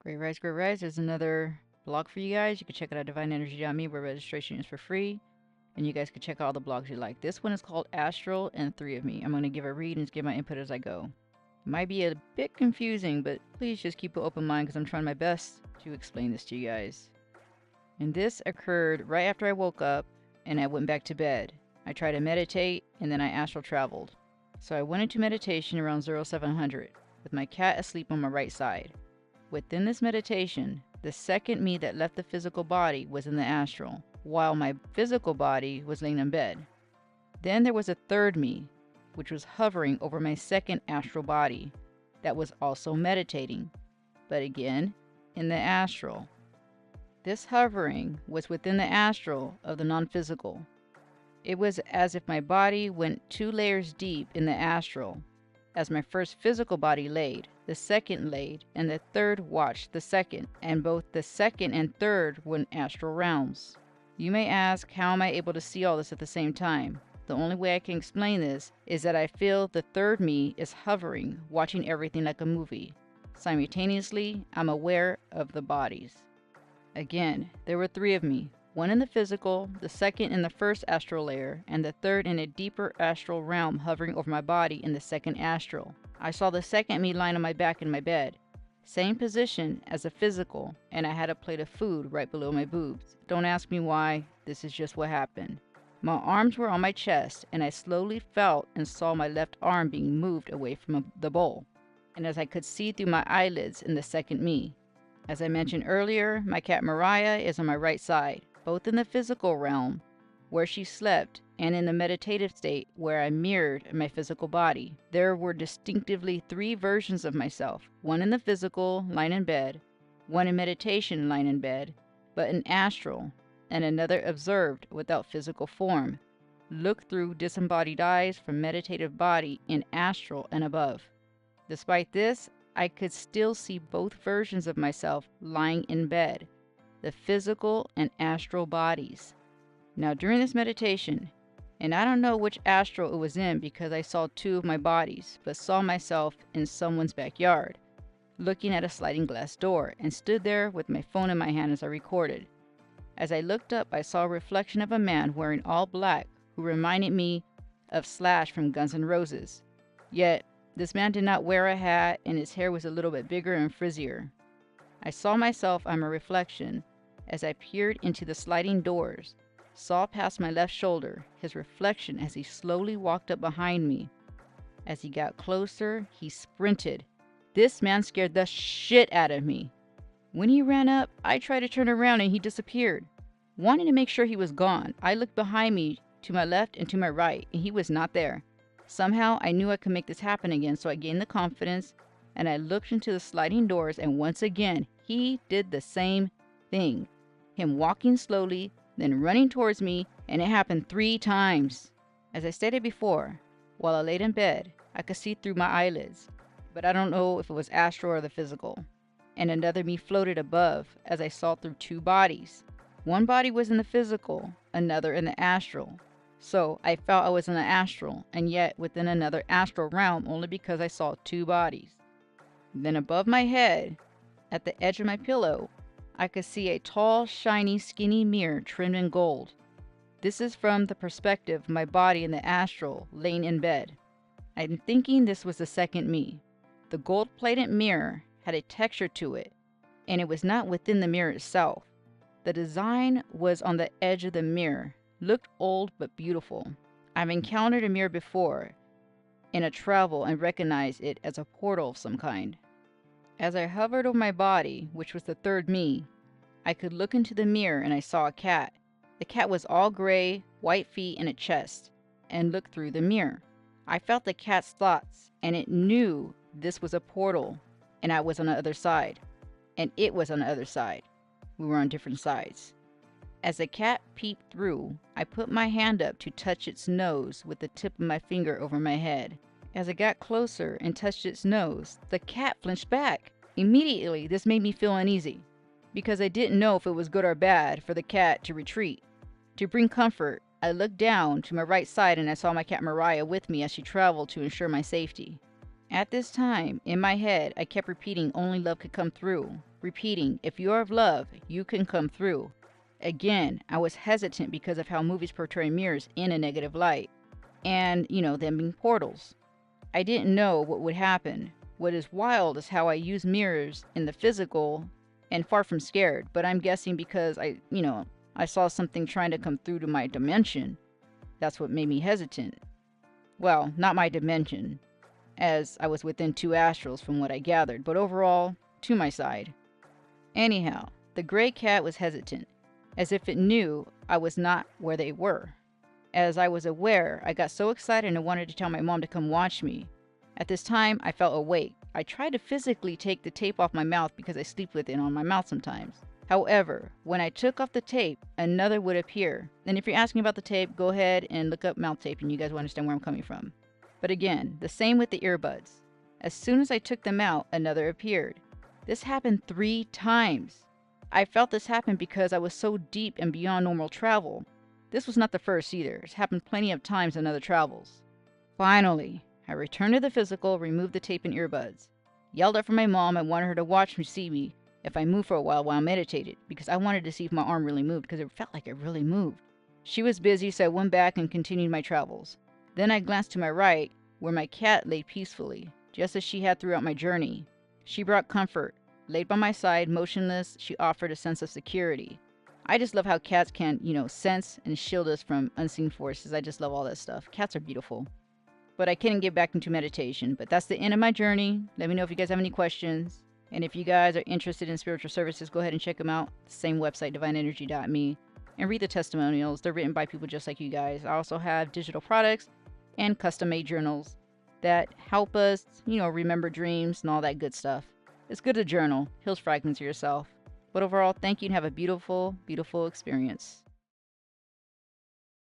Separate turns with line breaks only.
Great Rise. There's another blog for you guys. You can check it out at divineenergy.me where registration is for free. And you guys can check out all the blogs you like. This one is called Astral and Three of Me. I'm going to give a read and give my input as I go. It might be a bit confusing, but please just keep an open mind because I'm trying my best to explain this to you guys. And this occurred right after I woke up and I went back to bed. I tried to meditate and then I astral traveled. So I went into meditation around 0700 with my cat asleep on my right side. Within this meditation, the second me that left the physical body was in the astral, while my physical body was laying in bed. Then there was a third me, which was hovering over my second astral body, that was also meditating, but again, in the astral. This hovering was within the astral of the non-physical. It was as if my body went 2 layers deep in the astral. As my first physical body laid, the second laid, and the third watched the second, and both the second and third were in astral realms. You may ask, how am I able to see all this at the same time? The only way I can explain this is that I feel the third me is hovering, watching everything like a movie. Simultaneously, I'm aware of the bodies. Again, there were 3 of me. One in the physical, the second in the first astral layer, and the third in a deeper astral realm hovering over my body in the second astral. I saw the second me lying on my back in my bed. Same position as the physical, and I had a plate of food right below my boobs. Don't ask me why, this is just what happened. My arms were on my chest, and I slowly felt and saw my left arm being moved away from the bowl, and as I could see through my eyelids in the second me. As I mentioned earlier, my cat Mariah is on my right side, both in the physical realm, where she slept, and in the meditative state where I mirrored my physical body. There were distinctively 3 versions of myself, one in the physical, lying in bed, one in meditation, lying in bed, but in astral, and another observed without physical form, looked through disembodied eyes from meditative body in astral and above. Despite this, I could still see both versions of myself lying in bed, the physical and astral bodies. Now during this meditation, and I don't know which astral it was in because I saw 2 of my bodies, but saw myself in someone's backyard, looking at a sliding glass door, and stood there with my phone in my hand as I recorded. As I looked up, I saw a reflection of a man wearing all black who reminded me of Slash from Guns N' Roses. Yet, this man did not wear a hat and his hair was a little bit bigger and frizzier. I saw myself on my reflection as I peered into the sliding doors, saw past my left shoulder his reflection as he slowly walked up behind me. As he got closer, he sprinted. This man scared the shit out of me. When he ran up, I tried to turn around and he disappeared. Wanting to make sure he was gone, I looked behind me, to my left and to my right, and he was not there. Somehow, I knew I could make this happen again, so I gained the confidence, and I looked into the sliding doors, and once again, he did the same thing. Him walking slowly, then running towards me, and it happened 3 times. As I stated before, while I laid in bed, I could see through my eyelids, but I don't know if it was astral or the physical. And another me floated above as I saw through 2 bodies. One body was in the physical, another in the astral. So I felt I was in the astral, and yet within another astral realm only because I saw 2 bodies. Then above my head, at the edge of my pillow, I could see a tall, shiny, skinny mirror trimmed in gold. This is from the perspective of my body in the astral, laying in bed. I'm thinking this was the second me. The gold-plated mirror had a texture to it, and it was not within the mirror itself. The design was on the edge of the mirror, looked old but beautiful. I've encountered a mirror before in a travel and recognized it as a portal of some kind. As I hovered over my body, which was the third me, I could look into the mirror and I saw a cat. The cat was all gray, white feet and a chest, and looked through the mirror. I felt the cat's thoughts, and it knew this was a portal, and I was on the other side, and it was on the other side. We were on different sides. As the cat peeped through, I put my hand up to touch its nose with the tip of my finger over my head. As I got closer and touched its nose, the cat flinched back. Immediately, this made me feel uneasy, because I didn't know if it was good or bad for the cat to retreat. To bring comfort, I looked down to my right side and I saw my cat Mariah with me as she traveled to ensure my safety. At this time, in my head, I kept repeating only love could come through. Repeating, if you're of love, you can come through. Again, I was hesitant because of how movies portray mirrors in a negative light. And, them being portals. I didn't know what would happen. What is wild is how I use mirrors in the physical and far from scared. But I'm guessing because I saw something trying to come through to my dimension. That's what made me hesitant. Well, not my dimension, as I was within 2 astrals from what I gathered, but overall, to my side. Anyhow, the gray cat was hesitant, as if it knew I was not where they were. As I was aware, I got so excited and wanted to tell my mom to come watch me. At this time, I felt awake. I tried to physically take the tape off my mouth because I sleep with it on my mouth sometimes. However, when I took off the tape, another would appear. And if you're asking about the tape, go ahead and look up mouth tape and you guys will understand where I'm coming from. But again, the same with the earbuds. As soon as I took them out, another appeared. This happened 3 times. I felt this happen because I was so deep and beyond normal travel. This was not the first either. It's happened plenty of times in other travels. Finally, I returned to the physical, removed the tape and earbuds. Yelled up for my mom and wanted her to watch me see me if I moved for a while I meditated, because I wanted to see if my arm really moved, because it felt like it really moved. She was busy, so I went back and continued my travels. Then I glanced to my right, where my cat lay peacefully, just as she had throughout my journey. She brought comfort. Laid by my side, motionless, she offered a sense of security. I just love how cats can, sense and shield us from unseen forces. I just love all that stuff. Cats are beautiful. But I couldn't get back into meditation. But that's the end of my journey. Let me know if you guys have any questions. And if you guys are interested in spiritual services, go ahead and check them out. Same website, divineenergy.me. And read the testimonials. They're written by people just like you guys. I also have digital products and custom-made journals that help us, remember dreams and all that good stuff. It's good to journal. Heals fragments of yourself. But overall, thank you and have a beautiful, beautiful experience.